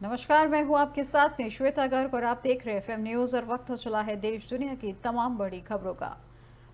नमस्कार, मैं हूं आपके साथ में श्वेता गर्ग और आप देख रहे एफएम न्यूज और वक्त हो चला है देश दुनिया की तमाम बड़ी खबरों का।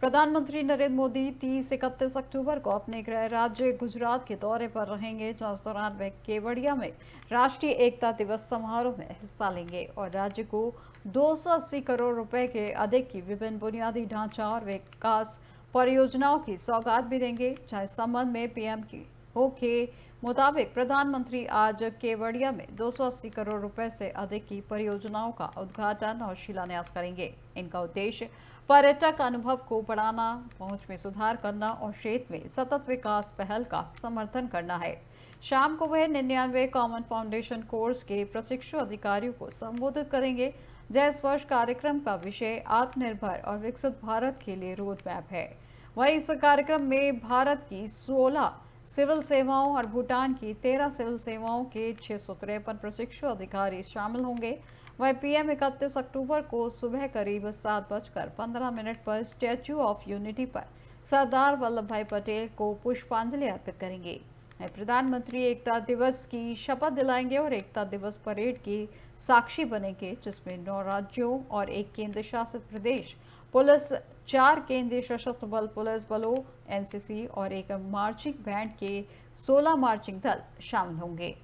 प्रधानमंत्री नरेंद्र मोदी 30-31 अक्टूबर को अपने गृह राज्य गुजरात के दौरे पर रहेंगे, जहां इस दौरान वे केवड़िया में राष्ट्रीय एकता दिवस समारोह में हिस्सा लेंगे और राज्य को 280 करोड़ रुपए के अधिक की विभिन्न बुनियादी ढांचा और विकास परियोजनाओं की सौगात भी देंगे। जहां इस संबंध में पीएम की के मुताबिक प्रधानमंत्री आज केवड़िया में 280 करोड़ रुपए से अधिक की परियोजनाओं का उद्घाटन और शिलान्यास करेंगे। इनका उद्देश्य पर्यटक अनुभव को बढ़ाना, पहुंच में सुधार करना और क्षेत्र में सतत विकास पहल का समर्थन करना है। शाम को वह 99 कॉमन फाउंडेशन कोर्स के प्रशिक्षु अधिकारियों को संबोधित करेंगे। इस वर्ष कार्यक्रम का विषय आत्मनिर्भर और विकसित भारत के लिए रोड मैप है। वहीं इस कार्यक्रम में भारत की 16 सिविल सेवाओं और भूटान की 13 सिविल सेवाओं के 653 प्रशिक्षु अधिकारी शामिल होंगे। वह पीएम 31 अक्टूबर को सुबह करीब 7:15 पर स्टैच्यू ऑफ यूनिटी पर सरदार वल्लभ भाई पटेल को पुष्पांजलि अर्पित करेंगे। प्रधानमंत्री एकता दिवस की शपथ दिलाएंगे और एकता दिवस परेड की साक्षी बनेंगे, जिसमें 9 राज्यों और 1 केंद्र शासित प्रदेश पुलिस, 4 केंद्रीय सशस्त्र बल पुलिस बलों, एनसीसी और एक मार्चिंग बैंड के 16 मार्चिंग दल शामिल होंगे।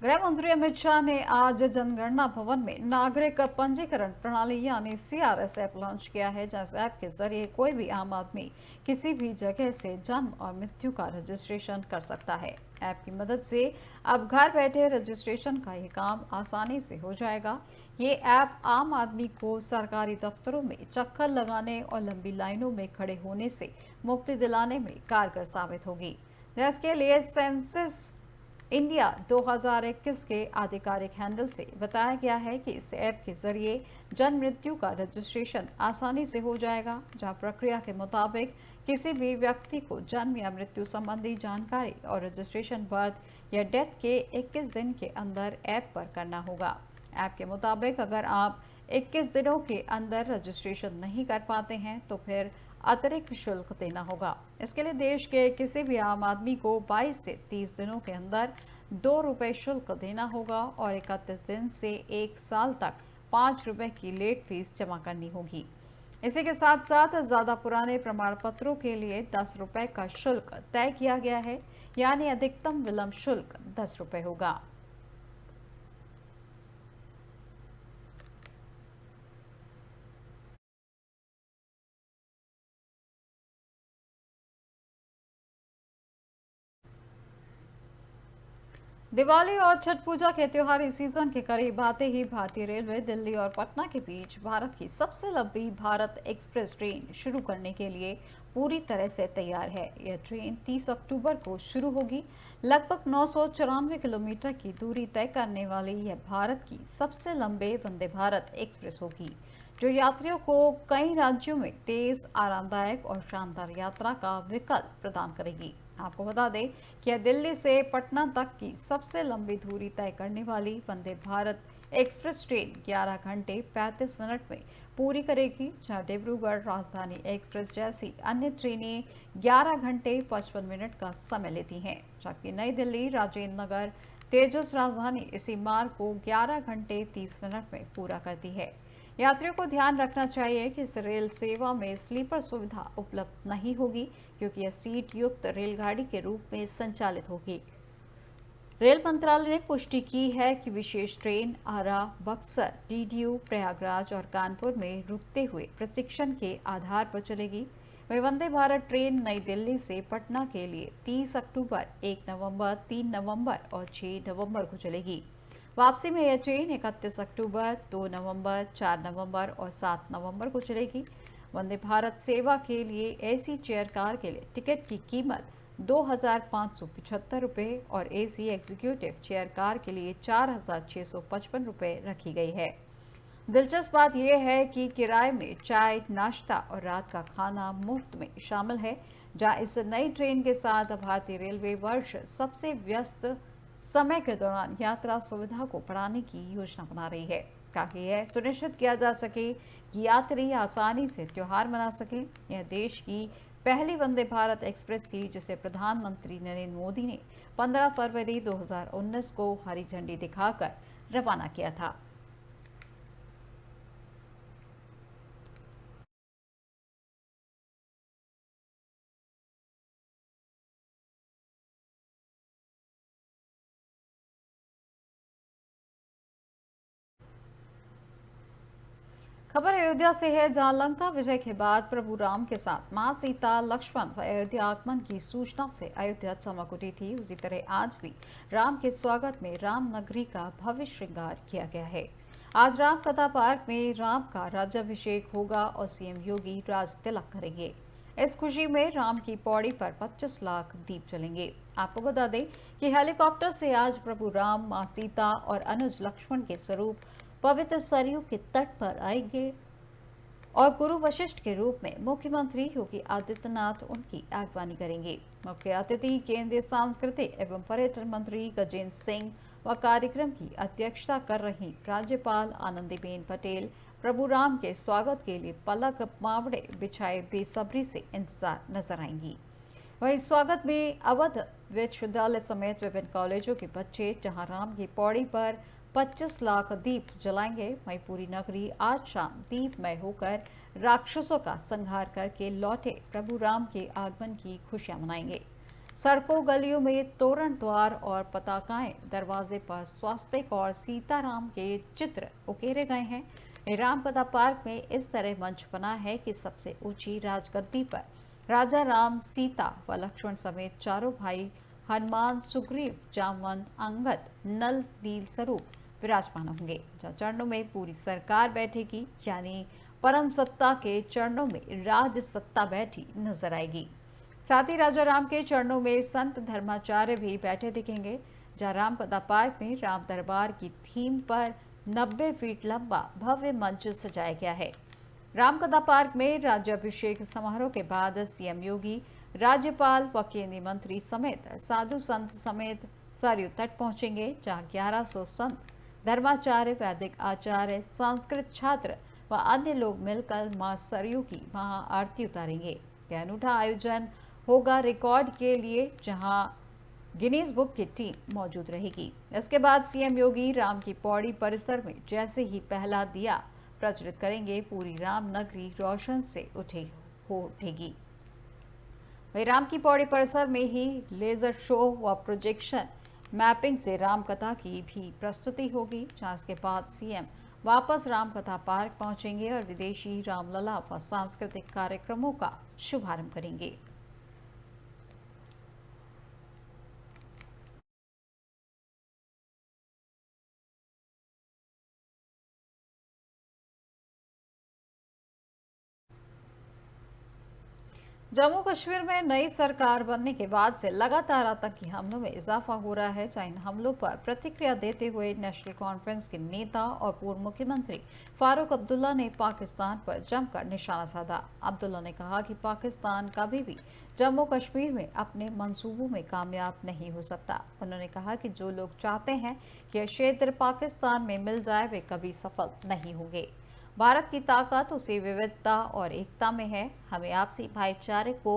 गृह मंत्री अमित शाह ने आज जनगणना भवन में नागरिक पंजीकरण प्रणाली यानी सीआरएस ऐप लॉन्च किया है। जिस ऐप के जरिए कोई भी आम आदमी किसी भी जगह से जन्म और मृत्यु का रजिस्ट्रेशन कर सकता है। ऐप की मदद से अब घर बैठे रजिस्ट्रेशन का ये काम आसानी से हो जाएगा। ये ऐप आम आदमी को सरकारी दफ्तरों में चक्कर लगाने और लंबी लाइनों में खड़े होने से मुक्ति दिलाने में कारगर साबित होगी। इसके लिए सेंसस इंडिया 2021 के आधिकारिक हैंडल से बताया गया है कि इस ऐप के जरिए जन्म मृत्यु का रजिस्ट्रेशन आसानी से हो जाएगा, जहां प्रक्रिया के मुताबिक किसी भी व्यक्ति को जन्म या मृत्यु संबंधी जानकारी और रजिस्ट्रेशन बर्थ या डेथ के 21 दिन के अंदर ऐप पर करना होगा। ऐप के मुताबिक अगर आप 21 दिनों के अंदर रजिस्ट्रेशन नहीं कर पाते हैं तो फिर अतिरिक्त शुल्क देना होगा। इसके लिए देश के किसी भी आम आदमी को 22 से 30 दिनों के अंदर ₹2 शुल्क देना होगा और 31 दिन से 1 साल तक ₹5 की लेट फीस जमा करनी होगी। इसी के साथ साथ ज्यादा पुराने प्रमाण पत्रों के लिए ₹10 का शुल्क तय किया गया है, यानी अधिकतम विलंब शुल्क ₹10 होगा। दिवाली और छठ पूजा के त्योहारी सीजन के करीब आते ही भारतीय रेलवे दिल्ली और पटना के बीच भारत की सबसे लंबी भारत एक्सप्रेस ट्रेन शुरू करने के लिए पूरी तरह से तैयार है। यह ट्रेन 30 अक्टूबर को शुरू होगी। लगभग 994 किलोमीटर की दूरी तय करने वाली यह भारत की सबसे लंबे वंदे भारत एक्सप्रेस होगी, जो यात्रियों को कई राज्यों में तेज, आरामदायक और शानदार यात्रा का विकल्प प्रदान करेगी। आपको बता दें कि यह दिल्ली से पटना तक की सबसे लंबी दूरी तय करने वाली वंदे भारत एक्सप्रेस ट्रेन 11 घंटे 35 मिनट में पूरी करेगी, जहां डिब्रूगढ़ राजधानी एक्सप्रेस जैसी अन्य ट्रेनें 11 घंटे 55 मिनट का समय लेती हैं, जबकि नई दिल्ली राजेंद्र नगर तेजस राजधानी इसी मार्ग को 11 घंटे 30 मिनट में पूरा करती है। यात्रियों को ध्यान रखना चाहिए कि इस रेल सेवा में स्लीपर सुविधा उपलब्ध नहीं होगी, क्योंकि यह सीट युक्त रेलगाड़ी के रूप में संचालित होगी। रेल मंत्रालय ने पुष्टि की है कि विशेष ट्रेन आरा, बक्सर, डीडीयू, प्रयागराज और कानपुर में रुकते हुए प्रशिक्षण के आधार पर चलेगी। वही वंदे भारत ट्रेन नई दिल्ली से पटना के लिए 30 अक्टूबर, 1 नवंबर, 3 नवंबर और 6 नवंबर को चलेगी। वापसी में यह ट्रेन 31 अक्टूबर, 2 नवंबर, 4 नवंबर और 7 नवंबर को चलेगी। वंदे भारत सेवा के लिए एसी चेयर कार के लिए टिकट की कीमत ₹2,575 और एसी एग्जीक्यूटिव चेयर कार के लिए ₹4,655 रखी गई है। दिलचस्प बात यह है कि किराए में चाय, नाश्ता और रात का खाना मुफ्त में शामिल है, जहां इस नई ट्रेन के साथ भारतीय रेलवे वर्ष सबसे व्यस्त समय के दौरान यात्रा सुविधा को बढ़ाने की योजना बना रही है। ताकि यह सुनिश्चित किया जा सके कि यात्री आसानी से त्योहार मना सके। यह देश की पहली वंदे भारत एक्सप्रेस थी जिसे प्रधानमंत्री नरेंद्र मोदी ने 15 फरवरी 2019 को हरी झंडी दिखाकर रवाना किया था। खबर अयोध्या से है, जहां लंका विजय के बाद प्रभु राम के साथ मां सीता लक्ष्मण व अयोध्या आगमन की सूचना से अयोध्या चमक उठी थी। उसी तरह आज भी राम के स्वागत में राम नगरी का भव्य श्रृंगार किया गया है। आज राम कथा पार्क में राम का राज्याभिषेक होगा और सीएम योगी राज तिलक करेंगे। इस खुशी में राम की पौड़ी पर 25 लाख दीप जलेंगे। आपको बता दें कि हेलीकॉप्टर से आज प्रभु राम, मां सीता और अनुज लक्ष्मण के स्वरूप पवित्र सरयू के तट पर आएंगे और गुरु वशिष्ठ के रूप में मुख्यमंत्री योगी आदित्यनाथ उनकी आगवानी करेंगे। मुख्य अतिथि केंद्रीय सांस्कृतिक एवं पर्यटन मंत्री गजेंद्र सिंह व कार्यक्रम की अध्यक्षता कर रही राज्यपाल आनंदीबेन पटेल प्रभु राम के स्वागत के लिए पलक मावड़े बिछाए बेसब्री से इंतजार नजर आएंगी। वहीं स्वागत में अवध विश्वविद्यालय समेत विभिन्न कॉलेजों के बच्चे जहां राम की पौड़ी पर 25 लाख दीप जलाएंगे, वहीं पूरी नगरी आज शाम दीपमय होकर राक्षसों का संहार करके लौटे प्रभु राम के आगमन की खुशियां मनाएंगे। सड़कों गलियों में तोरण द्वार और पताकाएं, दरवाजे पर स्वास्तिक और सीताराम के चित्र उकेरे गए हैं। राम कथा पार्क में इस तरह मंच बना है कि सबसे ऊंची राजगद्दी पर राजा राम, सीता व लक्ष्मण समेत चारों भाई हनुमान, सुग्रीव, जामवंत, अंगद, नल, नील स्वरूप विराजमान होंगे। चरणों में पूरी सरकार बैठेगी, यानी परम सत्ता के चरणों में राज सत्ता बैठी नजर आएगी। साथ ही राजा राम के चरणों में संत धर्माचार्य भी बैठे दिखेंगे। जहां राम कथा पार्क में राम दरबार की थीम पर 90 फीट लंबा भव्य मंच सजाया गया है। राम कथा पार्क में राज्याभिषेक समारोह के बाद सीएम योगी, राज्यपाल व केंद्रीय मंत्री समेत साधु संत समेत सरयू तट पहुंचेंगे, जहां 1100 संत, धर्माचार्य, वैदिक आचार्य, संस्कृत छात्र व अन्य लोग मिलकर मां सरयू की महाआरती उतारेंगे। यह अनूठा आयोजन होगा रिकॉर्ड के लिए, जहां गिनीज बुक की टीम मौजूद रहेगी। इसके बाद सीएम योगी राम की पौड़ी परिसर में जैसे ही पहला दिया प्रज्वलित करेंगे, पूरी राम नगरी रोशन से उठेगी। वहीं राम की पौड़ी परिसर में ही लेजर शो व प्रोजेक्शन मैपिंग से राम कथा की भी प्रस्तुति होगी, जहां इसके बाद सीएम वापस राम कथा पार्क पहुंचेंगे और विदेशी रामलला व सांस्कृतिक कार्यक्रमों का शुभारंभ करेंगे। जम्मू कश्मीर में नई सरकार बनने के बाद से लगातार आतंकी हमलों में इजाफा हो रहा है। जहां इन हमलों पर प्रतिक्रिया देते हुए नेशनल कॉन्फ्रेंस के नेता और पूर्व मुख्यमंत्री फारूक अब्दुल्ला ने पाकिस्तान पर जमकर निशाना साधा। अब्दुल्ला ने कहा कि पाकिस्तान कभी भी जम्मू कश्मीर में अपने मंसूबों में कामयाब नहीं हो सकता। उन्होंने कहा कि जो लोग चाहते हैं कि यह क्षेत्र पाकिस्तान में मिल जाए, वे कभी सफल नहीं होंगे। भारत की ताकत उसी विविधता और एकता में है। हमें आपसी भाईचारे को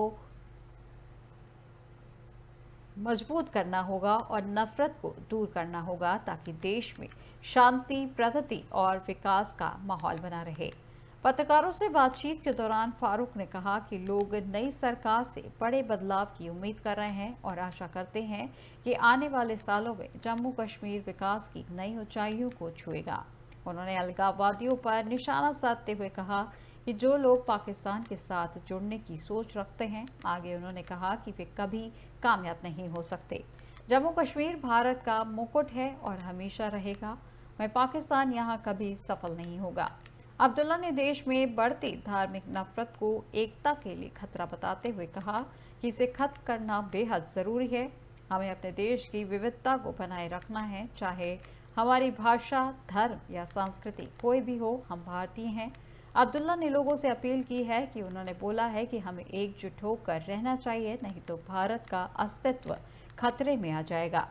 मजबूत करना होगा और नफरत को दूर करना होगा, ताकि देश में शांति, प्रगति और विकास का माहौल बना रहे। पत्रकारों से बातचीत के दौरान फारूक ने कहा कि लोग नई सरकार से बड़े बदलाव की उम्मीद कर रहे हैं और आशा करते हैं कि आने वाले सालों में जम्मू कश्मीर विकास की नई ऊंचाइयों को छुएगा। उन्होंने अलगाववादियों पर निशाना साधते हुए कहा कि जो लोग पाकिस्तान के साथ जुड़ने की सोच रखते हैं, आगे उन्होंने कहा कि वे कभी कामयाब नहीं हो सकते। जम्मू कश्मीर भारत का मुकुट है और हमेशा रहेगा। मैं पाकिस्तान यहाँ कभी सफल नहीं होगा। अब्दुल्ला ने देश में बढ़ती धार्मिक नफरत को एकता के लिए खतरा बताते हुए कहा कि इसे खत्म करना बेहद ज़रूरी है। हमें अपने देश की विविधता को बनाए रखना है, चाहे हमारी भाषा, धर्म या संस्कृति कोई भी हो, हम भारतीय हैं। अब्दुल्ला ने लोगों से अपील की है कि उन्होंने बोला है कि हमें एकजुट होकर रहना चाहिए, नहीं तो भारत का अस्तित्व खतरे में आ जाएगा।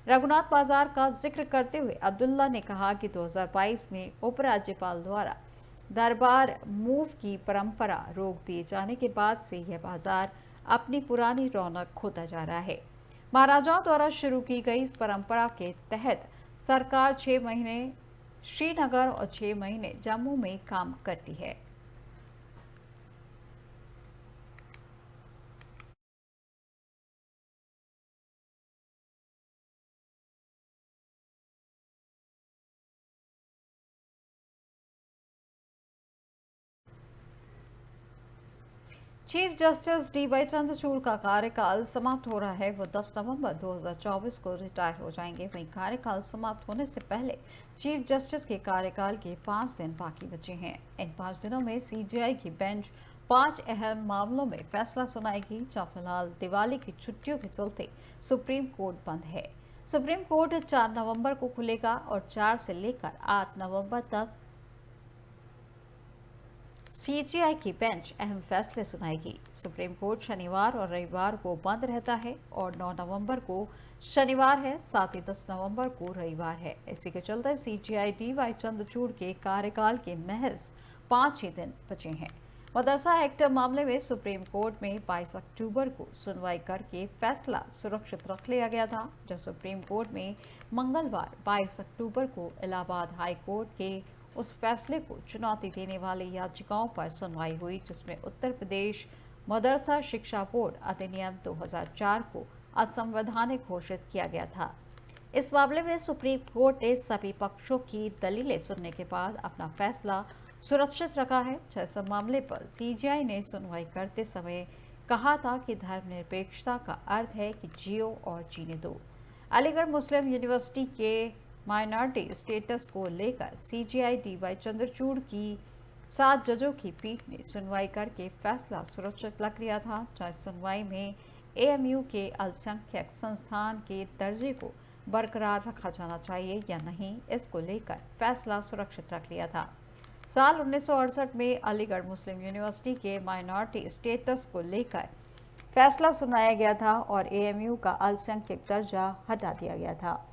रघुनाथ बाजार का जिक्र करते हुए अब्दुल्ला ने कहा कि 2022 में उपराज्यपाल द्वारा दरबार मूव की परंपरा रोक दिए जाने के बाद से यह बाजार अपनी पुरानी रौनक खोता जा रहा है। महाराजाओं द्वारा शुरू की गई इस परंपरा के तहत सरकार 6 महीने श्रीनगर और 6 महीने जम्मू में काम करती है। Chief justice D.Y.. चंद्रचूड़ का कार्यकाल समाप्त हो रहा है। वो 10 नवंबर 2024 को रिटायर हो जाएंगे। वहीं कार्यकाल समाप्त होने से पहले चीफ जस्टिस के कार्यकाल के 5 दिन बाकी बचे हैं। इन 5 दिनों में सीजेआई की बेंच 5 अहम मामलों में फैसला सुनाएगी। जहां फिलहाल दिवाली की छुट्टियों के चलते सुप्रीम कोर्ट बंद है। सुप्रीम कोर्ट 4 नवंबर को खुलेगा और 4 से लेकर 8 नवंबर तक सीजेआई की बेंच अहम फैसले सुनाएगी। सुप्रीम कोर्ट शनिवार और रविवार को बंद रहता है और 9 नवंबर को शनिवार है, साथ ही 10 नवंबर को रविवार है। इसी के चलते सीजेआई डी.वाई. चंद्रचूड़ के कार्यकाल के महज 5 ही दिन बचे हैं। मदरसा एक्ट मामले में सुप्रीम कोर्ट में 22 अक्टूबर को सुनवाई करके फैसला सुरक्षित रख लिया गया था। जो सुप्रीम कोर्ट में मंगलवार 22 अक्टूबर को इलाहाबाद हाई कोर्ट के उस फैसले को चुनौती देने वाली याचिकाओं पर सुनवाई हुई, जिसमें उत्तर प्रदेश मदरसा शिक्षा बोर्ड अधिनियम 2004 को असंवैधानिक घोषित किया गया था। इस मामले में सुप्रीम कोर्ट ने सभी पक्षों की दलीलें सुनने के बाद अपना फैसला सुरक्षित रखा है। जैसे मामले पर सीजेआई ने सुनवाई करते समय कहा था कि धर्मनिरपेक्षता का अर्थ है कि जियो और जीने दो। अलीगढ़ मुस्लिम यूनिवर्सिटी के माइनॉरिटी स्टेटस को लेकर सीजेआई डी.वाई. चंद्रचूड़ की 7 जजों की पीठ ने सुनवाई करके फैसला सुरक्षित रख लिया था। जहां सुनवाई में एएमयू के अल्पसंख्यक संस्थान के दर्जे को बरकरार रखा जाना चाहिए या नहीं, इसको लेकर फैसला सुरक्षित रख लिया था। साल 1968 में अलीगढ़ मुस्लिम यूनिवर्सिटी के माइनॉरिटी स्टेटस को लेकर फैसला सुनाया गया था और एएमयू का अल्पसंख्यक दर्जा हटा दिया गया था।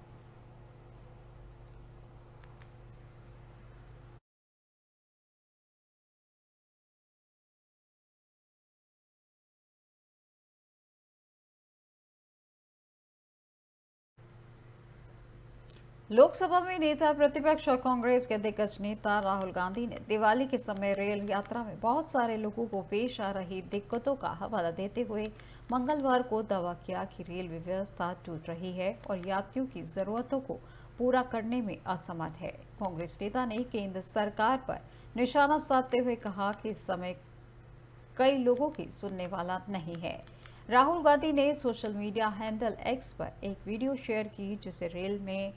लोकसभा में नेता प्रतिपक्ष और कांग्रेस के दिग्गज नेता राहुल गांधी ने दिवाली के समय रेल यात्रा में बहुत सारे लोगों को पेश आ रही दिक्कतों का हवाला देते हुए मंगलवार को दावा किया कि रेल व्यवस्था टूट रही है और यात्रियों की जरूरतों को पूरा करने में असमर्थ है। कांग्रेस नेता ने केंद्र सरकार पर निशाना साधते हुए कहा कि इस समय कई लोगों की सुनने वाला नहीं है। राहुल गांधी ने सोशल मीडिया हैंडल एक्स पर एक वीडियो शेयर की, जिसे रेल में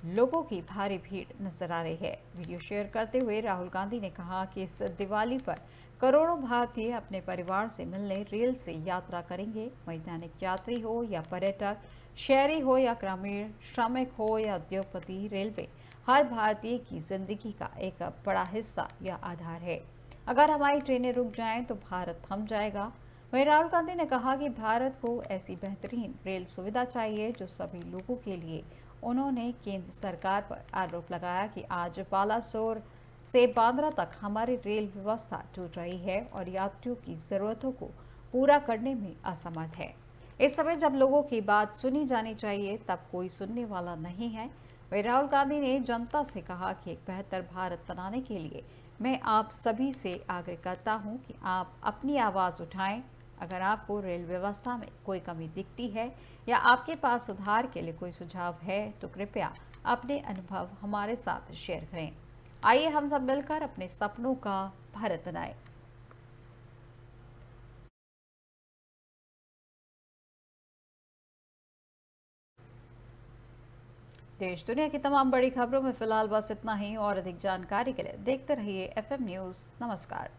लोगों की भारी भीड़ नजर आ रही है। वीडियो शेयर करते हुए राहुल गांधी ने कहा कि इस दिवाली पर करोड़ों भारतीय अपने परिवार से मिलने रेल से यात्रा करेंगे। वैज्ञानिक यात्री हो या पर्यटक, शहरी हो या ग्रामीण, श्रमिक हो या उद्योगपति, रेलवे हर भारतीय की जिंदगी का एक बड़ा हिस्सा या आधार है। अगर हमारी ट्रेनें रुक जाएं तो भारत थम जाएगा। वहीं राहुल गांधी ने कहा कि भारत को ऐसी बेहतरीन रेल सुविधा चाहिए जो सभी लोगों के लिए। उन्होंने केंद्र सरकार पर आरोप लगाया कि आज बालासोर से बांद्रा तक हमारी रेल व्यवस्था टूट रही है और यात्रियों की जरूरतों को पूरा करने में असमर्थ है। इस समय जब लोगों की बात सुनी जानी चाहिए तब कोई सुनने वाला नहीं है। वहीं राहुल गांधी ने जनता से कहा कि एक बेहतर भारत बनाने के लिए मैं आप सभी से आग्रह करता हूं कि आप अपनी आवाज़ उठाएं। अगर आपको रेल व्यवस्था में कोई कमी दिखती है या आपके पास सुधार के लिए कोई सुझाव है तो कृपया अपने अनुभव हमारे साथ शेयर करें। आइए हम सब मिलकर अपने सपनों का भारत बनाएं। देश दुनिया की तमाम बड़ी खबरों में फिलहाल बस इतना ही और अधिक जानकारी के लिए देखते रहिए एफएम न्यूज़। नमस्कार।